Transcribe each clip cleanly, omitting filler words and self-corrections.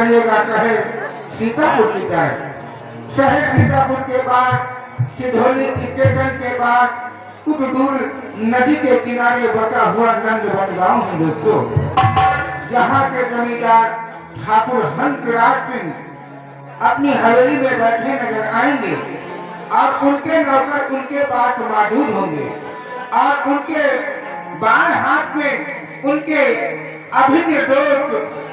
करिएगा शहर सीतापुर की तरफ। शहर सीतापुर के बाद सिधौली स्टेशन के बाद कुछ दूर नदी के किनारे बसा हुआ नंदवन गांव है दोस्तों। यहाँ के जमींदार ठाकुर हंसराज सिंह अपनी हवेली में बैठे नजर आएंगे और उनके नौकर उनके पास मौजूद होंगे और उनके बाएं हाथ में उनके अभिन्न दोस्त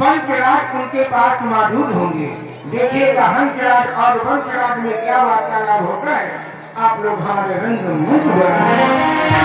वंशराज उनके पास मौजूद होंगे। देखिएगा हंसराज और वंशराज में क्या वार्तालाप होता है, आप लोग हमारे रंग मुक्त बने।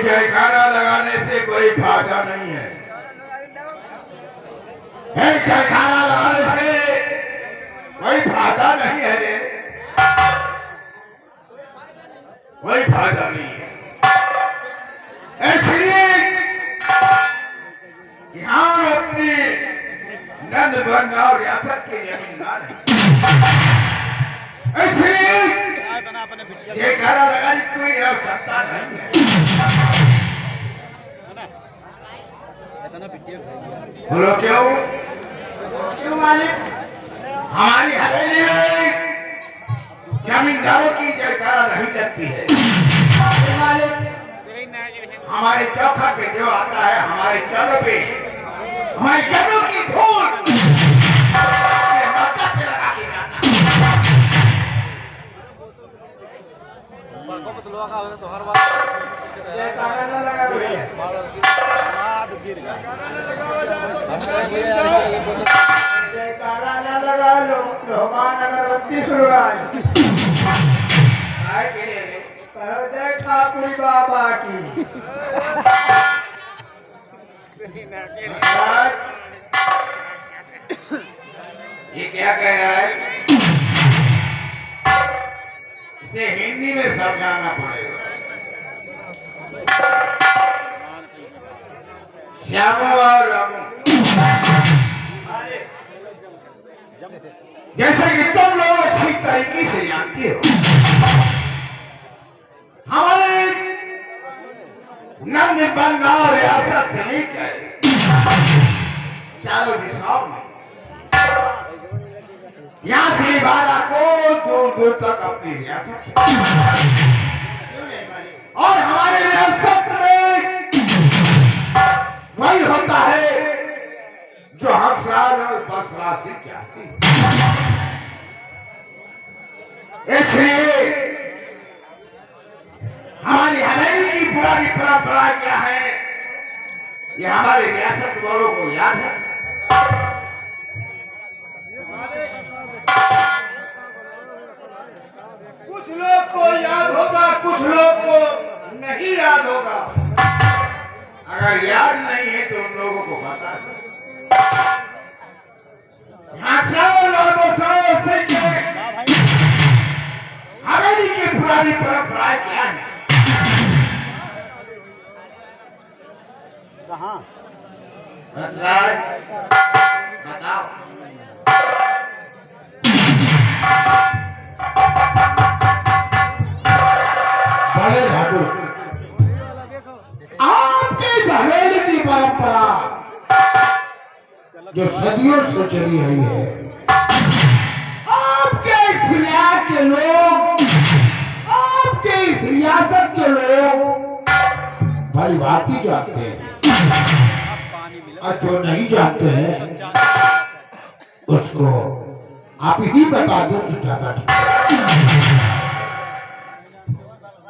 जयकारा लगाने से कोई फायदा नहीं है। जयकारा लगाने से कोई फायदा नहीं है रे, कोई फायदा नहीं है। इसलिए कि हम अपनी नंदवन और रियासत के जमींदार हैं, इसलिए जयकारा लगाने की कोई आवश्यकता नहीं है। बोलो क्यों? क्यों मालिक? हमारी हवेली में जमींदारों की जयकारा नहीं लगती है। मालिक हमारे चौखट पे जो आता है, हमारे चलो पे हमारे चलो की धूल ये माता पे लगा के जाता है। तो हर बार जयकारा न लगा जयकारा न लगा लो, भगवान अगरबत्ती सुनवाए। काय के लिए रे? कहो जय ठाकुर बाबा की। महाराज, ये क्या कह रहा है? इसे हिंदी में समझाना पड़ेगा। श्यामो और रामो, जैसे कि तुम लोग अच्छी तरीके से जानते हो, हमारे नंदवन और रियासत से लेकर चारों दिशाओं में यहाँ से बाला को दूर दूर तक अपनी रियासत और हमारे रियासत में वही होता है जो हंसराज और बसराज से चाहते हैं। इसलिए हमारी हवेली की पुरानी परंपरा क्या है, ये हमारे रियासत वालों को याद है। कुछ लोग को याद होगा, कुछ लोग को नहीं याद होगा। अगर याद नहीं है तो उन लोगों को बता दो। हवेली की पुरानी परंपराएं क्या है? कहाँ? बताओ। बड़े ठाकुर, आपकी हवेली की परंपरा जो सदियों से चली रही है। आपके इतिहास के लोग, आपके रियासत के लोग भली भांति जानते हैं, और जो नहीं जानते हैं उसको आप ही बता दो कि ज्यादा ठीक है।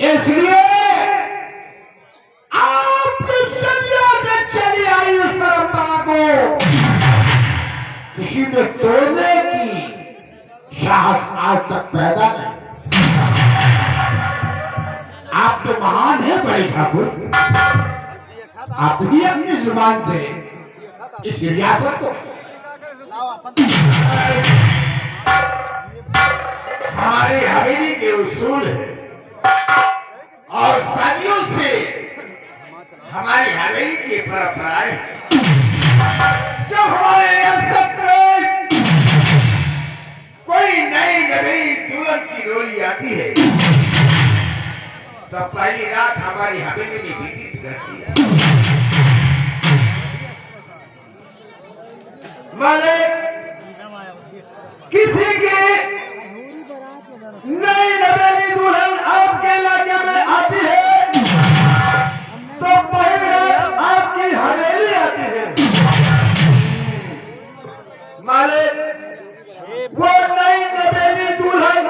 इसलिए आपकी सदियों से चली आई उस परंपरा को किसी ने तोड़ने की साहस आज तक पैदा नहीं। आप तो महान है बड़े ठाकुर, आप भी अपनी जुबान से इस रियासत को हमारी हवेली के उसूल है और सदियों से हमारी हवेली की परंपराएं हैं। जब हमारे रियासत में कोई नई नवेली दुल्हन की डोली आती है तो पहली रात हमारी हवेली में बीती करती है। माने किसी की नई नवेली दुल्हन आपके इलाके में आती है तो पहली रात आपकी हवेली आती है। माने वो नई नवेली दुल्हन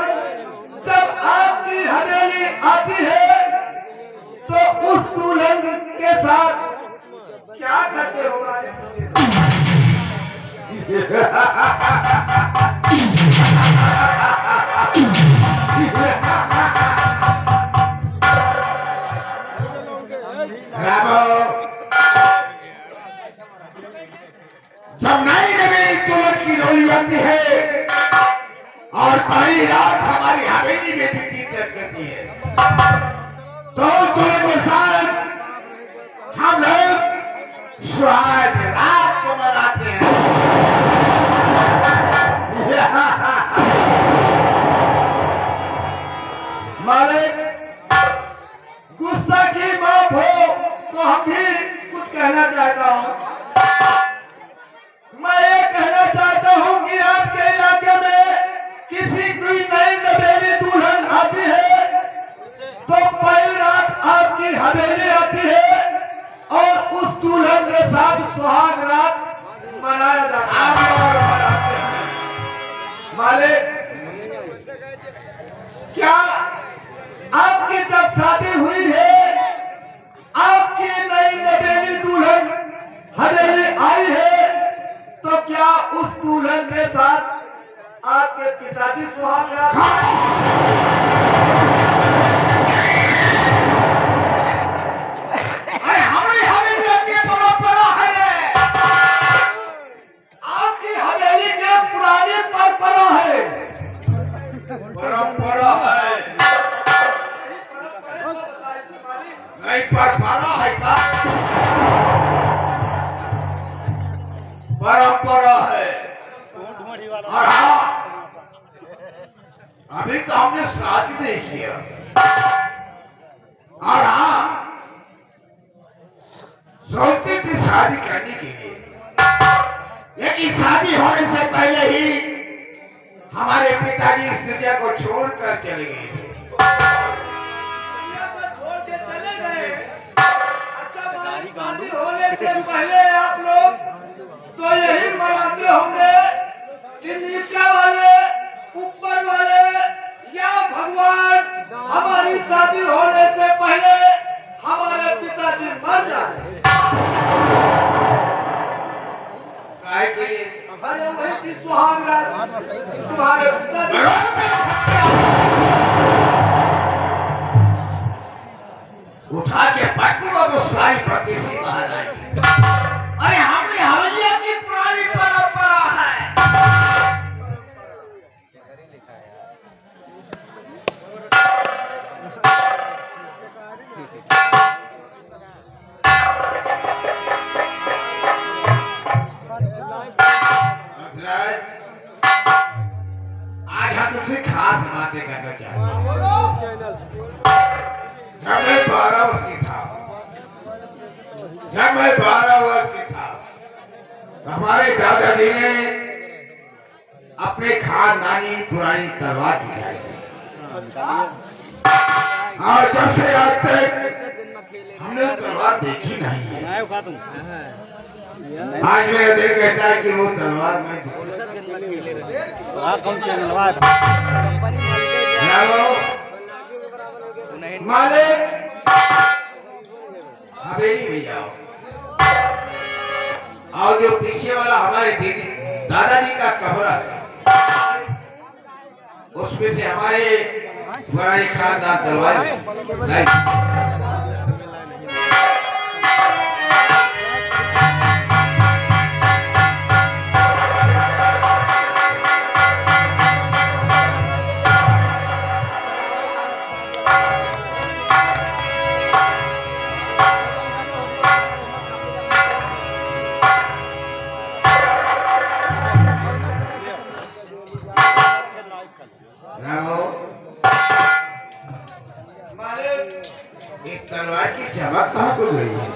जब आपकी हवेली आती है तो उस दुल्हन के साथ क्या करते होगा? जब नई नवेली दुल्हन की डोली आती है और पहली रात हमारी हवेली में बीती करती है तो उस दुल्हन के साथ हम लोग सुहाग रात को मनाते हैं। मालिक गुस्ताखी माफ हो तो हम भी कुछ कहना चाहता हूँ। मैं ये कहना चाहता हूँ कि आपके इलाके में किसी कोई नई नवेली दुल्हन आती है तो पहली रात आपकी हवेली आती है और उस दुल्हन के साथ सुहाग रात मनाया जाता है। मालिक क्या आपकी जब शादी हुई है आपकी नई नवेली दुल्हन हवेली आई है तो क्या उस दुल्हन के साथ आपके पिताजी सुहाग रात हमारी हवेली की परंपरा है, आपकी हवेली की पुरानी परंपरा है। परंपरा है नहीं परंपरा है का परंपरा है। और हाँ अभी तो हमने शादी नहीं किया और हाँ सोचती थी शादी करने के लिए लेकिन शादी होने से पहले ही हमारे पिताजी इस दुनिया को छोड़कर चले गए थे। छोड़ के चले गए। अच्छा शादी होने से पहले आप लोग तो यही मनाते होंगे कि नीचे वाले ऊपर वाले या भगवान हमारी शादी होने से पहले हमारे पिताजी मर जाए। अरे वही की सुहाग रात तुम्हारे पिताजी उठा के पटुआ को सारी प्रतिष्ठी बाहर आई। अरे हमारी हवेली की पुरानी परंपरा है। आज हम तुझसे खास बातें करना चाहते हैं। जब मैं 12 वर्ष की था हमारे दादाजी ने अपने खानदानी पुरानी तलवार दिखाई और जब से आज तक हमने तलवार देखी नहीं है। आज मेरा दिल कहता है कि वो तलवार मैं मालिक हवेली में जाओ और जो पीछे वाला हमारे दीदी दादाजी का कमरा है उसमें से हमारे पुराने खानदान तलवार तलवार की चमक कहाँ को गई है?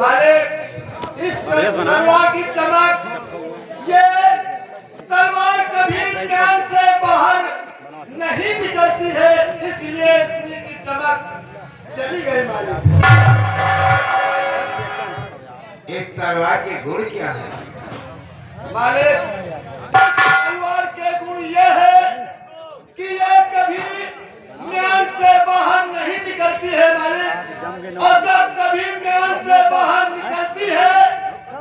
मालिक इस तलवार की चमक ये तलवार कभी ज्ञान से बाहर नहीं निकलती है इसलिए इसमें की चमक चली गई मालिक। इस तलवार के गुण क्या है? मालिक इस तलवार के गुण ये है कि ये कभी ज्ञान से बाहर नहीं निकलती है मालिक और जब कभी ज्ञान से बाहर निकलती है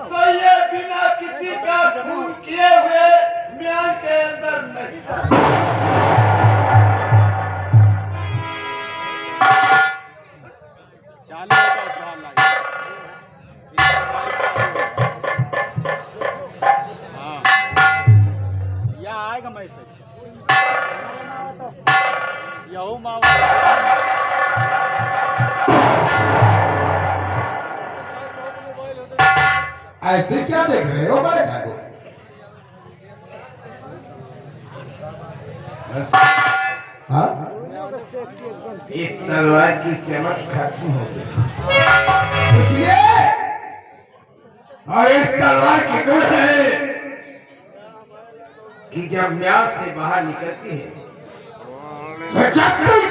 तो ये बिना किसी का खून किए हुए ज्ञान के अंदर नहीं जाती। आएगा मैसेज ऐसे क्या देख रहे हो बड़े भाई? हाँ? इस तलवार की चमक खत्म हो गई इसलिए और इस तलवार की गुण है कि जब म्याद से बाहर निकलती है तो जब तक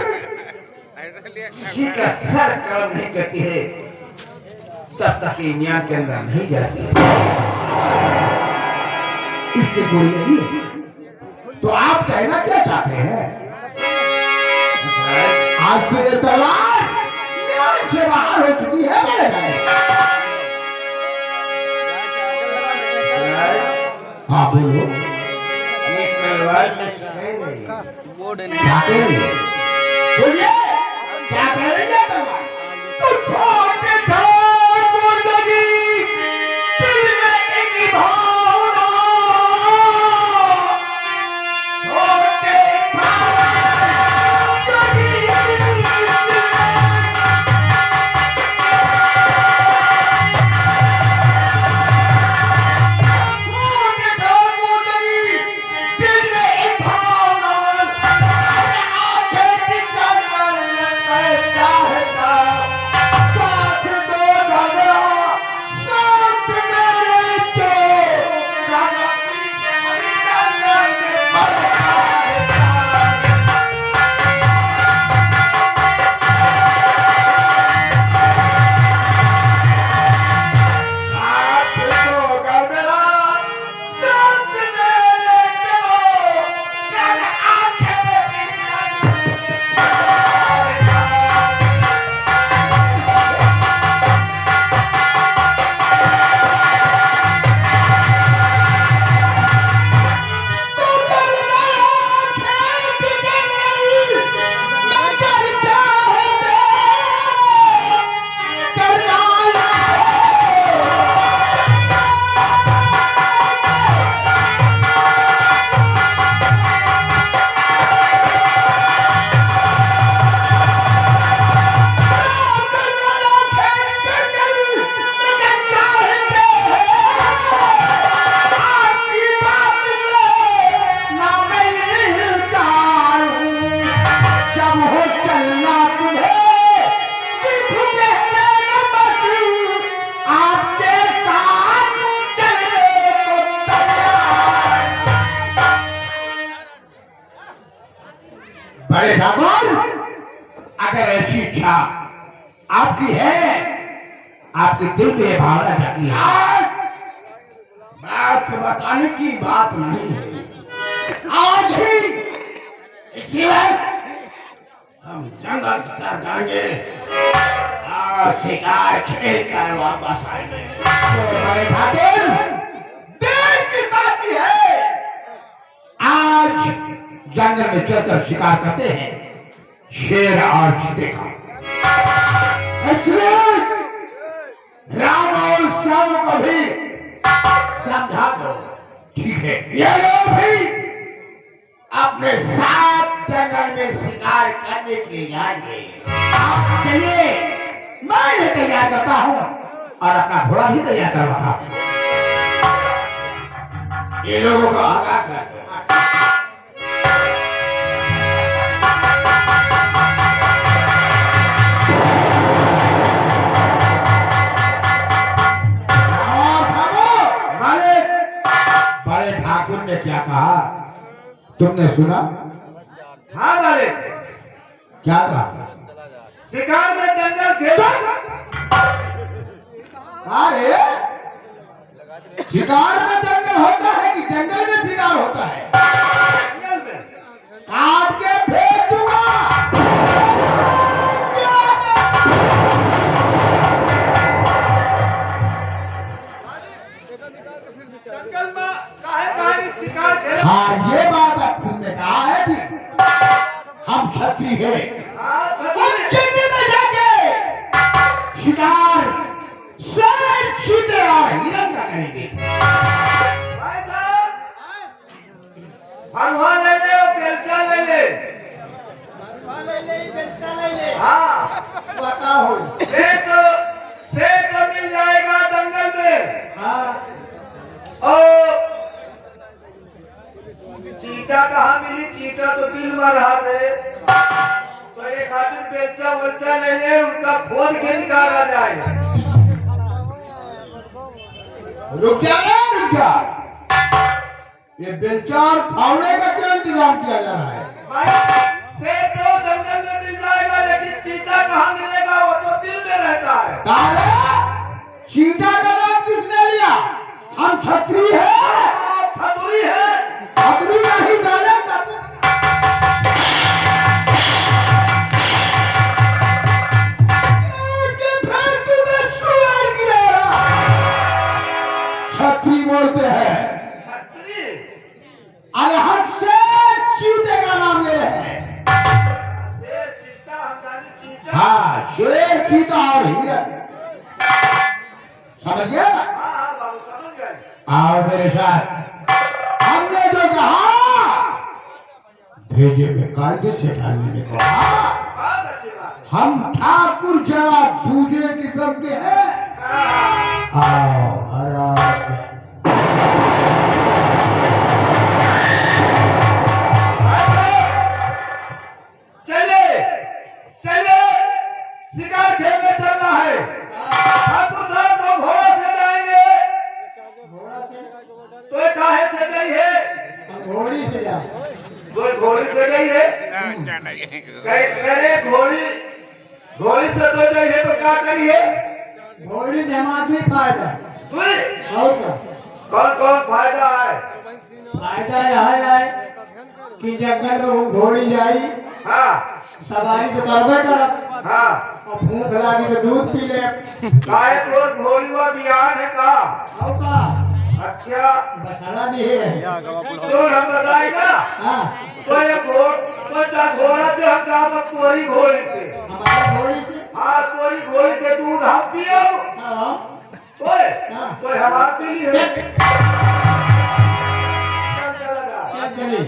किसी का सर काम नहीं करती है तब तक ये न्याय के अंदर नहीं जाती है। इसके कोई नहीं है। तो आप कहना क्या चाहते हैं? आज तो ये तलवार न्याय से बाहर हो चुकी है बड़े भाई। हाँ बोलो। ये तलवार क्या कह रही है? बोलिए क्या कह रही है तलवार? तो छोटे ठाकुर लगी दिल में एक भावना, छोटे ठाकुर लगी छोटे ठाकुर लगी दिल में एक भावना, आंखें दिखा कर मैं चाहता भले ठाकुर, अगर ऐसी इच्छा आपकी है, आपके दिल में ये भावना जाती है, बात बताने की बात नहीं है। आज ही इसी वक्त हम जंगल तक जाएंगे और शिकार खेल कर वापस आएंगे। तो हमारे ठाकुर देर की बात है, आज जंगल में चलकर शिकार करते हैं शेर और चीते का। इसलिए राम और श्याम को भी समझा दो, ठीक है? ये लोग भी अपने साथ जंगल में शिकार करने के लिए जाएंगे। आप चलिए, मैं ये तैयार करता हूँ और अपना घोड़ा भी तैयार कर रहा हूँ। ये लोगों को आगाह कर दो। बड़े ठाकुर ने क्या कहा, तुमने सुना? हाँ मालिक, क्या कहा? शिकार में जंगल खेलो। अरे शिकार में जंगल होता है कि जंगल में शिकार होता है? जंगल में काट के फेंक दूंगा। जंगल में काहे शिकार खेलो। हाँ, ये बात आप तुमने कहा है कि हम क्षत्रिय हैं, हाँ, हम जंगल में जाके शिकार शेर, चीते और हिरण का करेंगे। भाई साहब, हलवा ले ले और बेलचा ले ले। हाँ, बताओ। सेब तो मिल जाएगा जंगल में। हाँ, और चीटा कहाँ मिली? चीटा तो बिल में रहा थे। तो एक आदमी बेलचा वलचा ले ले, उनका खोद के निकाला जाए। रुक जा, रुक जा। ये बेलचा और फावड़े का क्या इंतजाम किया जा रहा है? भाई, सेब तो जंगल में मिल जाएगा, लेकिन चीटा कहाँ मिलेगा? वो तो बिल में रहता है। काले चीटा का नाम किसने लिया? हम क्षत्रिय हैं। छतुरी है। छतरी नहीं काले छतरी बोलते हैं। छतरी? अरे हम शेर चीते का नाम ले रहे हैं। शेर, चीता, हंगानी, चीटा। हाँ, शेर, चीता और हिरण, समझ गया? हाँ, बाबू समझ गए। आओ मेरे साथ। हमने जो कहा भेजे में कायदे से ढालने को कहा। बहुत अच्छी बात है। हम ठाकुर जरा दूसरे किस्म के हैं। आओ महाराज। चले चले, शिकार खेलने चलना है। ठाकुर साहब को घोड़ा से जाएंगे। तो काहे से गई है? घोड़ी से जा। घोड़ी से गई है। कहे घोड़ी से तो गई है, तो क्या करिए? घोड़ी जमाती फायदा। कौन कौन फायदा है? फायदा यह है कि जंगल में वो घोड़ी जाई, हाँ सवारी तो करबे करब, हाँ। और भूख लगी तो दूध पी ले। काहे तो घोड़ी हुआ बिहान है का? और का अच्छा, बसड़ा नहीं है। तो हम बताएगा। हाँ, तो ये घोड़ा से हम जाब तोरी घोड़ी से। हमारे घोड़ी से। हाँ, तोरी घोड़ी के दूध हम पियब। हाँ, तो हमार पी है। चल चला जा। चलिए।